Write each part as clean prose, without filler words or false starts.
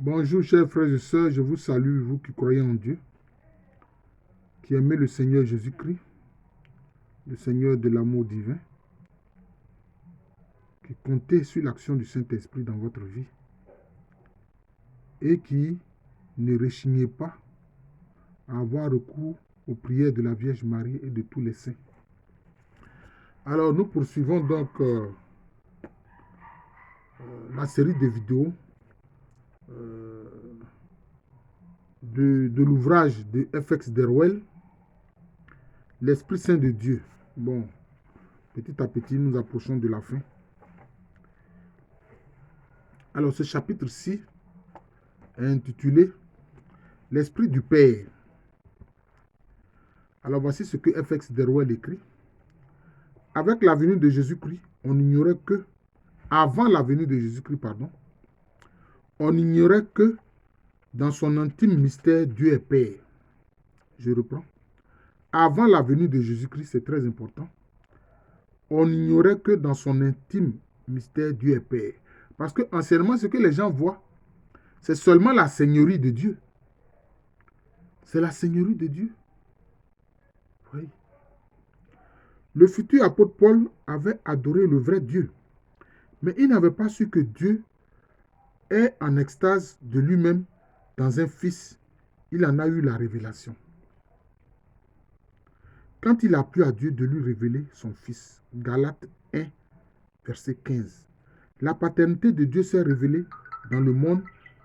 Bonjour chers frères et sœurs, je vous salue, vous qui croyez en Dieu, qui aimez le Seigneur Jésus-Christ, le Seigneur de l'amour divin, qui comptez sur l'action du Saint-Esprit dans votre vie et qui ne rechignez pas à avoir recours aux prières de la Vierge Marie et de tous les saints. Alors nous poursuivons donc la série de vidéos de l'ouvrage de F.X. Derwell, L'Esprit Saint de Dieu. Bon, petit à petit, nous approchons de la fin. Alors, ce chapitre-ci est intitulé « L'Esprit du Père ». Alors, voici ce que F.X. Derwell écrit. Avec la venue de Jésus-Christ, on ignorait que, avant la venue de Jésus-Christ, pardon, on ignorait que dans son intime mystère, Dieu est Père. Je reprends. Avant la venue de Jésus-Christ, c'est très important. On ignorait que dans son intime mystère, Dieu est Père. Parce que anciennement, ce que les gens voient, c'est seulement la Seigneurie de Dieu. C'est la Seigneurie de Dieu. Oui. Le futur apôtre Paul avait adoré le vrai Dieu. Mais il n'avait pas su que Dieu est en extase de lui-même dans un fils. Il en a eu la révélation. Quand il a plu à Dieu de lui révéler son fils. Galates 1, verset 15. La paternité de Dieu s'est révélée dans le monde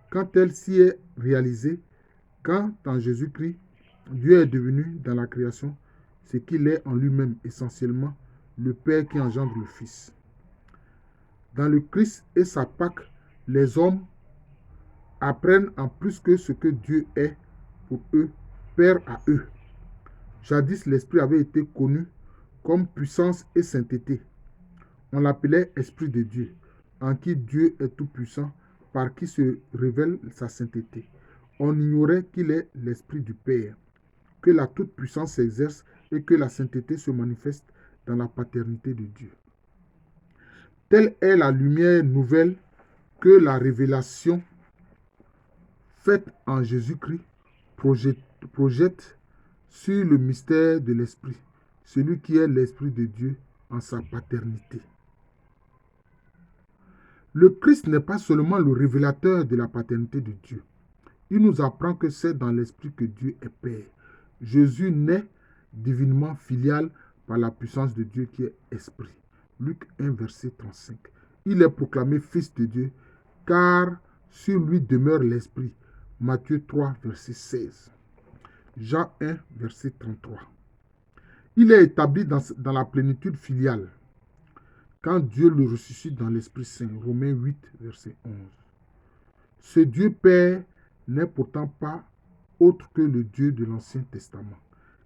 quand elle s'y est réalisée, quand en Jésus-Christ, Dieu est devenu dans la création ce qu'il est en lui-même, essentiellement le Père qui engendre le Fils. Dans le Christ et sa Pâque, les hommes apprennent en plus que ce que Dieu est pour eux, Père à eux. Jadis, l'Esprit avait été connu comme puissance et sainteté. On l'appelait Esprit de Dieu, en qui Dieu est tout-puissant, par qui se révèle sa sainteté. On ignorait qu'il est l'Esprit du Père, que la toute-puissance s'exerce et que la sainteté se manifeste dans la paternité de Dieu. Telle est la lumière nouvelle que la révélation faite en Jésus-Christ projette sur le mystère de l'Esprit, celui qui est l'Esprit de Dieu en sa paternité. Le Christ n'est pas seulement le révélateur de la paternité de Dieu. Il nous apprend que c'est dans l'Esprit que Dieu est Père. Jésus naît divinement filial par la puissance de Dieu qui est Esprit. Luc 1, verset 35. Il est proclamé Fils de Dieu, car sur lui demeure l'Esprit. Matthieu 3, verset 16. Jean 1, verset 33. Il est établi dans la plénitude filiale, quand Dieu le ressuscite dans l'Esprit Saint. Romains 8, verset 11. Ce Dieu Père n'est pourtant pas autre que le Dieu de l'Ancien Testament.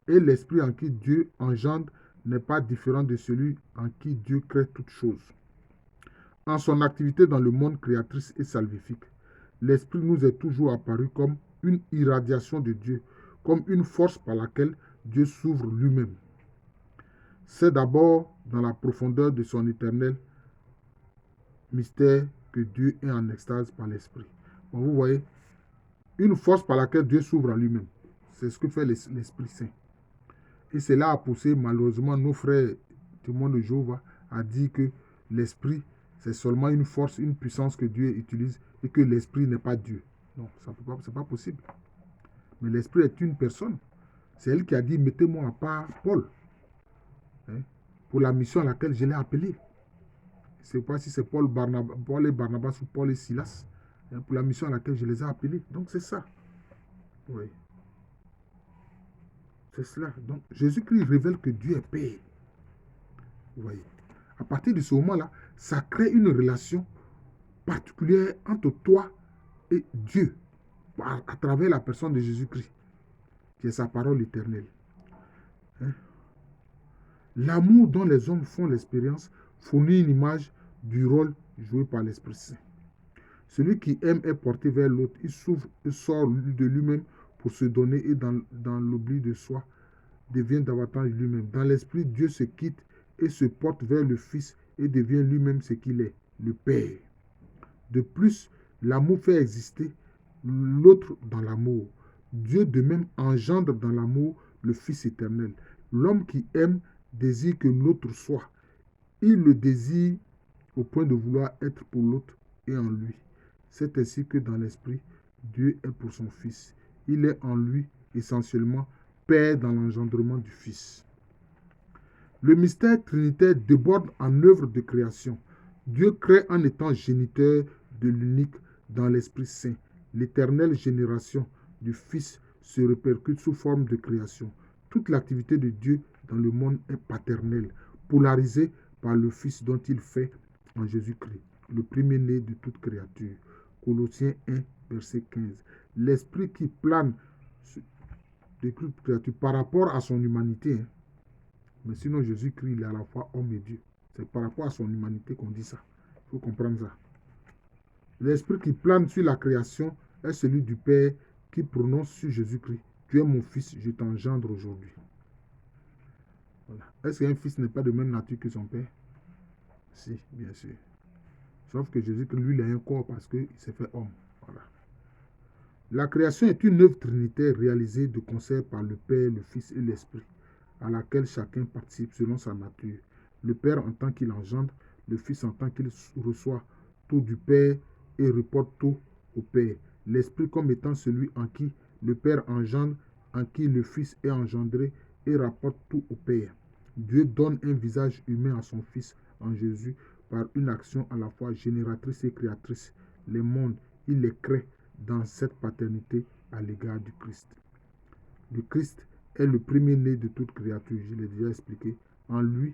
Et l'Esprit en qui Dieu engendre n'est pas différent de celui en qui Dieu crée toutes choses. En son activité dans le monde créatrice et salvifique, l'Esprit nous est toujours apparu comme une irradiation de Dieu, comme une force par laquelle Dieu s'ouvre lui-même. C'est d'abord dans la profondeur de son éternel mystère que Dieu est en extase par l'Esprit. Bon, vous voyez, une force par laquelle Dieu s'ouvre à lui-même. C'est ce que fait l'Esprit Saint. Et cela a poussé malheureusement nos frères témoins de Jéhovah à dire que l'Esprit, c'est seulement une force, une puissance que Dieu utilise et que l'Esprit n'est pas Dieu. Non, ce n'est pas possible. Mais l'Esprit est une personne. C'est elle qui a dit, mettez-moi à part Paul, pour la mission à laquelle je l'ai appelé. Je ne sais pas si c'est Paul et Barnabas ou Paul et Silas, pour la mission à laquelle je les ai appelés. Donc c'est ça. Oui. C'est cela. Donc Jésus-Christ révèle que Dieu est Père. Vous voyez. À partir de ce moment-là, ça crée une relation particulière entre toi et Dieu, à travers la personne de Jésus-Christ, qui est sa parole éternelle. L'amour dont les hommes font l'expérience fournit une image du rôle joué par l'Esprit Saint. Celui qui aime est porté vers l'autre, il s'ouvre et sort de lui-même pour se donner et dans l'oubli de soi, devient davantage lui-même. Dans l'Esprit, Dieu se quitte et se porte vers le Fils et devient lui-même ce qu'il est, le Père. De plus, l'amour fait exister l'autre dans l'amour. Dieu de même engendre dans l'amour le Fils éternel. L'homme qui aime désire que l'autre soit. Il le désire au point de vouloir être pour l'autre et en lui. C'est ainsi que dans l'esprit, Dieu est pour son Fils. Il est en lui essentiellement Père dans l'engendrement du Fils. Le mystère trinitaire déborde en œuvre de création. Dieu crée en étant géniteur de l'unique dans l'Esprit Saint. L'éternelle génération du Fils se répercute sous forme de création. Toute l'activité de Dieu dans le monde est paternelle, polarisée par le Fils dont il fait en Jésus-Christ, le premier-né de toute créature. Colossiens 1, verset 15. L'Esprit qui plane de toute créature par rapport à son humanité. Mais sinon, Jésus-Christ, il est à la fois homme et Dieu. C'est par rapport à son humanité qu'on dit ça. Il faut comprendre ça. L'esprit qui plane sur la création est celui du Père qui prononce sur Jésus-Christ. Tu es mon fils, je t'engendre aujourd'hui. Voilà. Est-ce qu'un fils n'est pas de même nature que son Père? Si, bien sûr. Sauf que Jésus-Christ, lui, il a un corps parce qu'il s'est fait homme. Voilà. La création est une œuvre trinitaire réalisée de concert par le Père, le Fils et l'Esprit, à laquelle chacun participe selon sa nature. Le Père en tant qu'il engendre, le Fils en tant qu'il reçoit tout du Père et reporte tout au Père. L'Esprit comme étant celui en qui le Père engendre, en qui le Fils est engendré et rapporte tout au Père. Dieu donne un visage humain à son Fils en Jésus par une action à la fois génératrice et créatrice. Les mondes, il les crée dans cette paternité à l'égard du Christ. Le Christ est le premier-né de toute créature, je l'ai déjà expliqué. En lui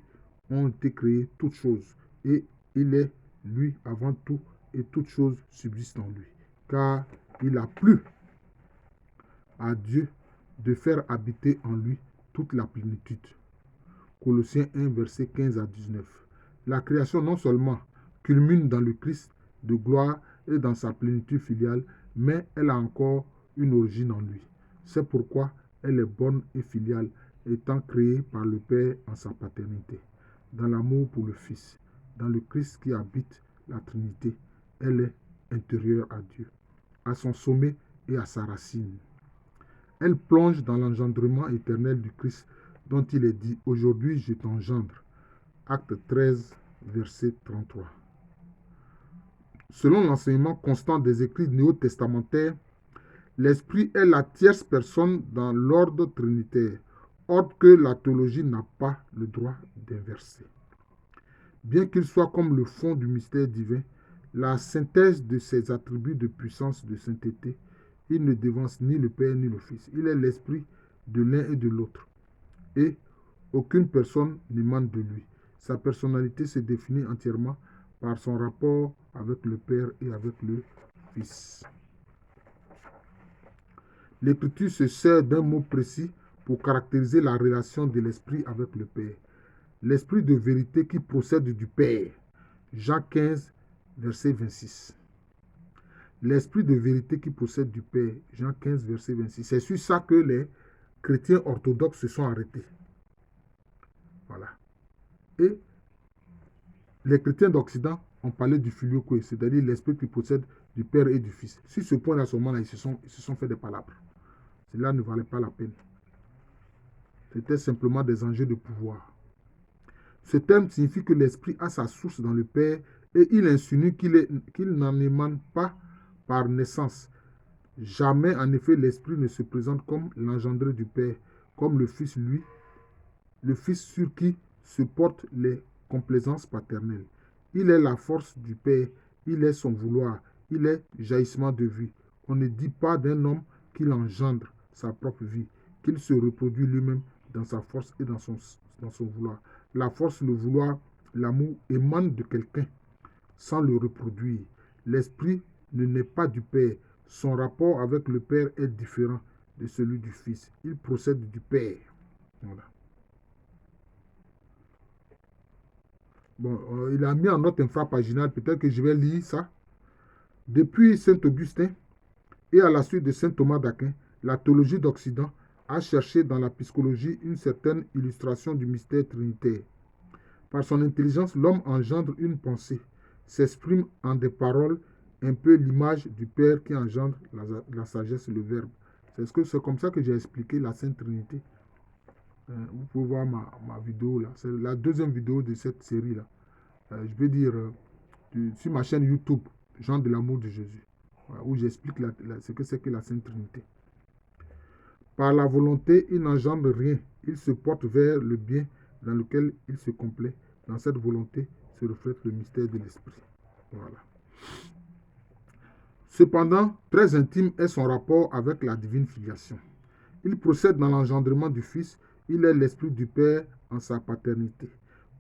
ont été créées toutes choses, et il est lui avant tout, et toutes choses subsistent en lui. Car il a plu à Dieu de faire habiter en lui toute la plénitude. Colossiens 1, verset 15 à 19. La création non seulement culmine dans le Christ de gloire et dans sa plénitude filiale, mais elle a encore une origine en lui. C'est pourquoi elle est bonne et filiale, étant créée par le Père en sa paternité. Dans l'amour pour le Fils, dans le Christ qui habite la Trinité, elle est intérieure à Dieu, à son sommet et à sa racine. Elle plonge dans l'engendrement éternel du Christ dont il est dit « Aujourd'hui je t'engendre ». Acte 13, verset 33. Selon l'enseignement constant des écrits néo-testamentaires, l'Esprit est la tierce personne dans l'ordre trinitaire, ordre que la théologie n'a pas le droit d'inverser. Bien qu'il soit comme le fond du mystère divin, la synthèse de ses attributs de puissance, de sainteté, il ne dévance ni le Père ni le Fils. Il est l'Esprit de l'un et de l'autre. Et aucune personne n'émane de lui. Sa personnalité se définit entièrement par son rapport avec le Père et avec le Fils. L'Écriture se sert d'un mot précis pour caractériser la relation de l'Esprit avec le Père. L'Esprit de vérité qui procède du Père. Jean 15, verset 26. L'Esprit de vérité qui procède du Père. Jean 15, verset 26. C'est sur ça que les chrétiens orthodoxes se sont arrêtés. Voilà. Et les chrétiens d'Occident ont parlé du filioque, c'est-à-dire l'esprit qui procède du Père et du Fils. Sur ce point, à ce moment-là, ils se sont fait des palabres. Cela ne valait pas la peine. C'était simplement des enjeux de pouvoir. Ce terme signifie que l'esprit a sa source dans le Père et il insinue qu'il n'en émane pas par naissance. Jamais, en effet, l'esprit ne se présente comme l'engendré du Père, comme le Fils, lui, le Fils sur qui se portent les complaisances paternelles. Il est la force du Père, il est son vouloir, il est jaillissement de vie. On ne dit pas d'un homme qu'il engendre sa propre vie, qu'il se reproduit lui-même dans sa force et dans son vouloir. La force, le vouloir, l'amour émanent de quelqu'un sans le reproduire. L'esprit ne naît pas du Père. Son rapport avec le Père est différent de celui du Fils. Il procède du Père. Voilà. Bon, il a mis en note infrapaginale, peut-être que je vais lire ça. Depuis saint Augustin et à la suite de saint Thomas d'Aquin, la théologie d'Occident a cherché dans la psychologie une certaine illustration du mystère trinitaire. Par son intelligence, l'homme engendre une pensée, s'exprime en des paroles, un peu l'image du Père qui engendre la sagesse, le Verbe. C'est comme ça que j'ai expliqué la Sainte Trinité. Vous pouvez voir ma vidéo là. C'est la deuxième vidéo de cette série là. Je vais dire sur ma chaîne YouTube, Jean de l'amour de Jésus, où j'explique ce que c'est que la Sainte Trinité. Par la volonté, il n'engendre rien. Il se porte vers le bien dans lequel il se complaît. Dans cette volonté se reflète le mystère de l'Esprit. Voilà. Cependant, très intime est son rapport avec la divine filiation. Il procède dans l'engendrement du Fils. Il est l'Esprit du Père en sa paternité.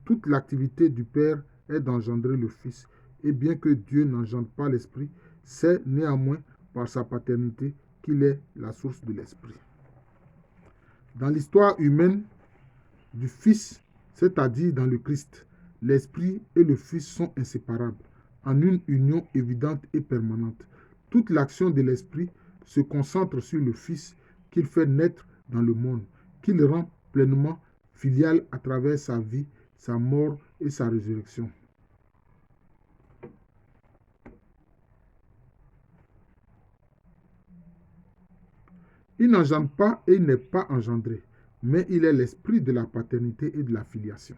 Toute l'activité du Père est d'engendrer le Fils. Et bien que Dieu n'engendre pas l'Esprit, c'est néanmoins par sa paternité qu'il est la source de l'Esprit. Dans l'histoire humaine du Fils, c'est-à-dire dans le Christ, l'Esprit et le Fils sont inséparables, en une union évidente et permanente. Toute l'action de l'Esprit se concentre sur le Fils qu'il fait naître dans le monde, qu'il rend pleinement filial à travers sa vie, sa mort et sa résurrection. Il n'engendre pas et il n'est pas engendré, mais il est l'esprit de la paternité et de la filiation.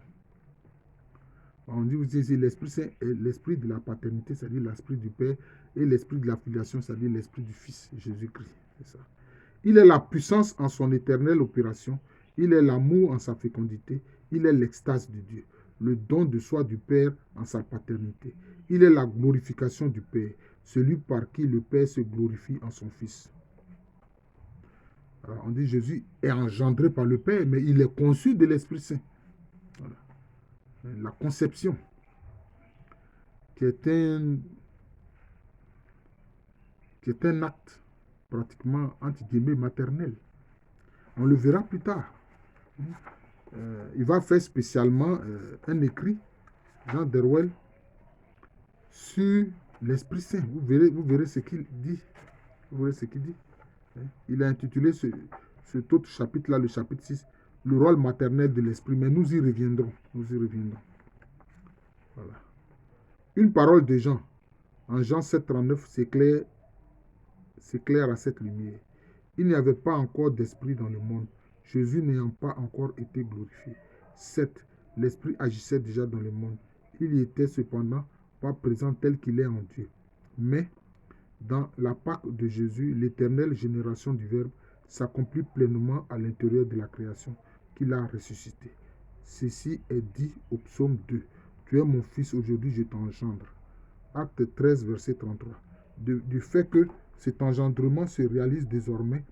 On dit aussi l'Esprit Saint est l'esprit de la paternité, c'est-à-dire l'esprit du Père, et l'esprit de la filiation, c'est-à-dire l'esprit du Fils, Jésus-Christ. C'est ça. Il est la puissance en son éternelle opération, il est l'amour en sa fécondité, il est l'extase de Dieu, le don de soi du Père en sa paternité. Il est la glorification du Père, celui par qui le Père se glorifie en son Fils. Alors, on dit Jésus est engendré par le Père, mais il est conçu de l'Esprit Saint. Voilà. La conception, qui est un acte pratiquement, entre guillemets, maternel. On le verra plus tard. Il va faire spécialement un écrit, Jean Derwell, sur l'Esprit Saint. Vous verrez ce qu'il dit. Vous verrez ce qu'il dit. Il a intitulé cet autre chapitre-là, le chapitre 6, le rôle maternel de l'Esprit. Mais nous y reviendrons. Nous y reviendrons. Voilà. Une parole de Jean, en Jean 7,39, s'éclaire à cette lumière. Il n'y avait pas encore d'esprit dans le monde, Jésus n'ayant pas encore été glorifié. 7. L'Esprit agissait déjà dans le monde. Il y était cependant pas présent tel qu'il est en Dieu. Mais dans la Pâque de Jésus, l'éternelle génération du Verbe s'accomplit pleinement à l'intérieur de la création qu'il a ressuscité. Ceci est dit au psaume 2. Tu es mon fils, aujourd'hui je t'engendre. Acte 13, verset 33. Du fait que cet engendrement se réalise désormais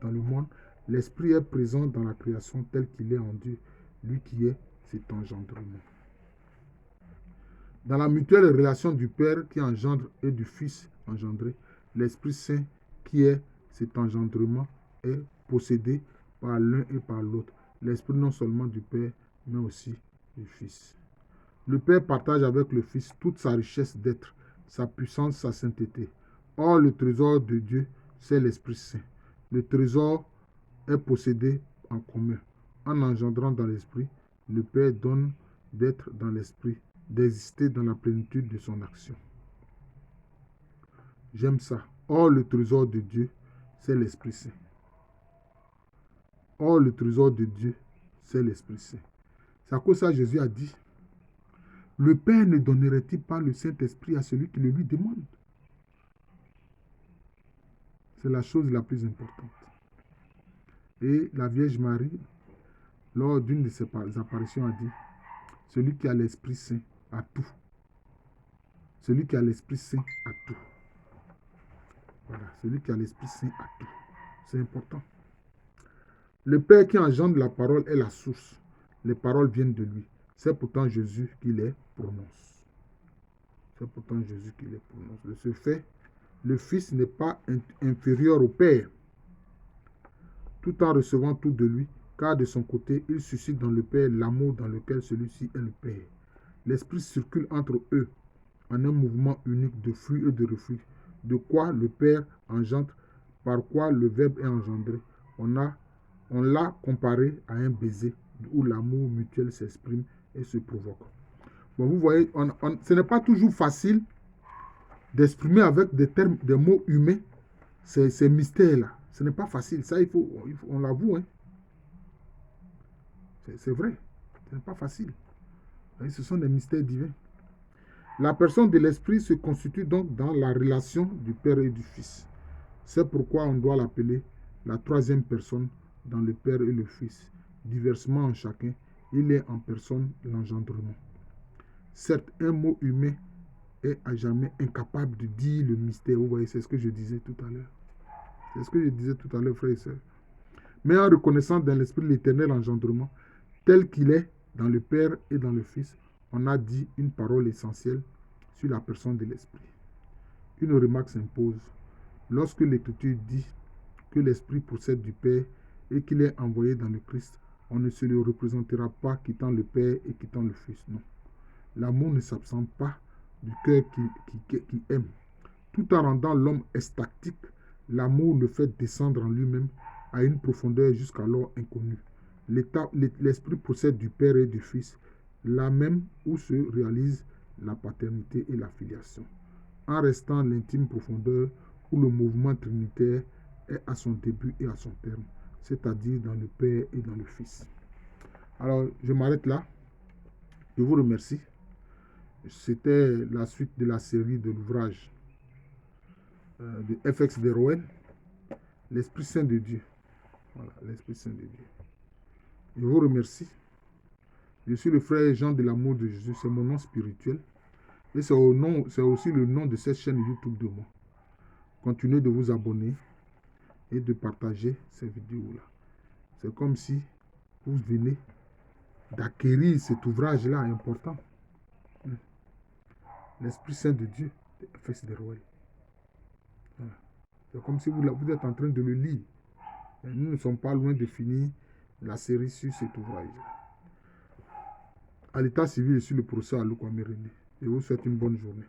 dans le monde, l'Esprit est présent dans la création tel qu'il est en Dieu, lui qui est cet engendrement. Dans la mutuelle relation du Père qui engendre et du Fils engendré, l'Esprit Saint qui est cet engendrement est possédé par l'un et par l'autre. L'Esprit non seulement du Père, mais aussi du Fils. Le Père partage avec le Fils toute sa richesse d'être, sa puissance, sa sainteté. Or, le trésor de Dieu, c'est l'Esprit Saint. Le trésor est possédé en commun. En engendrant dans l'Esprit, le Père donne d'être dans l'Esprit, d'exister dans la plénitude de son action. J'aime ça. Or, le trésor de Dieu, c'est l'Esprit Saint. Or, le trésor de Dieu, c'est l'Esprit Saint. C'est à cause de ça que Jésus a dit, le Père ne donnerait-il pas le Saint-Esprit à celui qui le lui demande? C'est la chose la plus importante. Et la Vierge Marie, lors d'une de ses apparitions, a dit, celui qui a l'Esprit Saint a tout. Celui qui a l'Esprit Saint a tout. Voilà, celui qui a l'Esprit Saint a tout. C'est important. Le Père qui engendre la parole est la source. Les paroles viennent de lui. C'est pourtant Jésus qui les prononce. C'est pourtant Jésus qui les prononce. De ce fait, le Fils n'est pas inférieur au Père, tout en recevant tout de lui, car de son côté, il suscite dans le Père l'amour dans lequel celui-ci est le Père. L'Esprit circule entre eux en un mouvement unique de flux et de reflux, de quoi le Père engendre, par quoi le Verbe est engendré. On l'a comparé à un baiser où l'amour mutuel s'exprime et se provoque. Bon, vous voyez, ce n'est pas toujours facile d'exprimer avec des termes, des mots humains, ces mystères-là. Ce n'est pas facile. Ça, on l'avoue. Hein. C'est vrai. Ce n'est pas facile. Et ce sont des mystères divins. La personne de l'Esprit se constitue donc dans la relation du Père et du Fils. C'est pourquoi on doit l'appeler la troisième personne dans le Père et le Fils. Diversement en chacun, il est en personne l'engendrement. Certes, un mot humain est à jamais incapable de dire le mystère. Vous voyez, c'est ce que je disais tout à l'heure. C'est ce que je disais tout à l'heure, frères et sœurs. Mais en reconnaissant dans l'Esprit l'éternel engendrement, tel qu'il est dans le Père et dans le Fils, on a dit une parole essentielle sur la personne de l'Esprit. Une remarque s'impose. Lorsque l'Écriture dit que l'Esprit procède du Père et qu'il est envoyé dans le Christ, on ne se le représentera pas quittant le Père et quittant le Fils. Non. L'amour ne s'absente pas du cœur qui aime. Tout en rendant l'homme extatique, l'amour le fait descendre en lui-même à une profondeur jusqu'alors inconnue. L'Esprit procède du Père et du Fils, là même où se réalise la paternité et la filiation, en restant l'intime profondeur où le mouvement trinitaire est à son début et à son terme, c'est-à-dire dans le Père et dans le Fils. Alors, je m'arrête là. Je vous remercie. C'était la suite de la série de l'ouvrage de FX de Rouen, l'Esprit Saint de Dieu. Voilà, l'Esprit Saint de Dieu. Je vous remercie. Je suis le frère Jean de l'amour de Jésus, c'est mon nom spirituel. Et c'est aussi le nom de cette chaîne YouTube de moi. Continuez de vous abonner et de partager ces vidéos-là. C'est comme si vous venez d'acquérir cet ouvrage-là important. L'Esprit Saint de Dieu, FX de Rouen. Voilà. C'est comme si vous êtes en train de le lire. Et nous ne sommes pas loin de finir la série sur cet ouvrage. À l'état civil et sur le procès à Loukwame René. Je vous souhaite une bonne journée.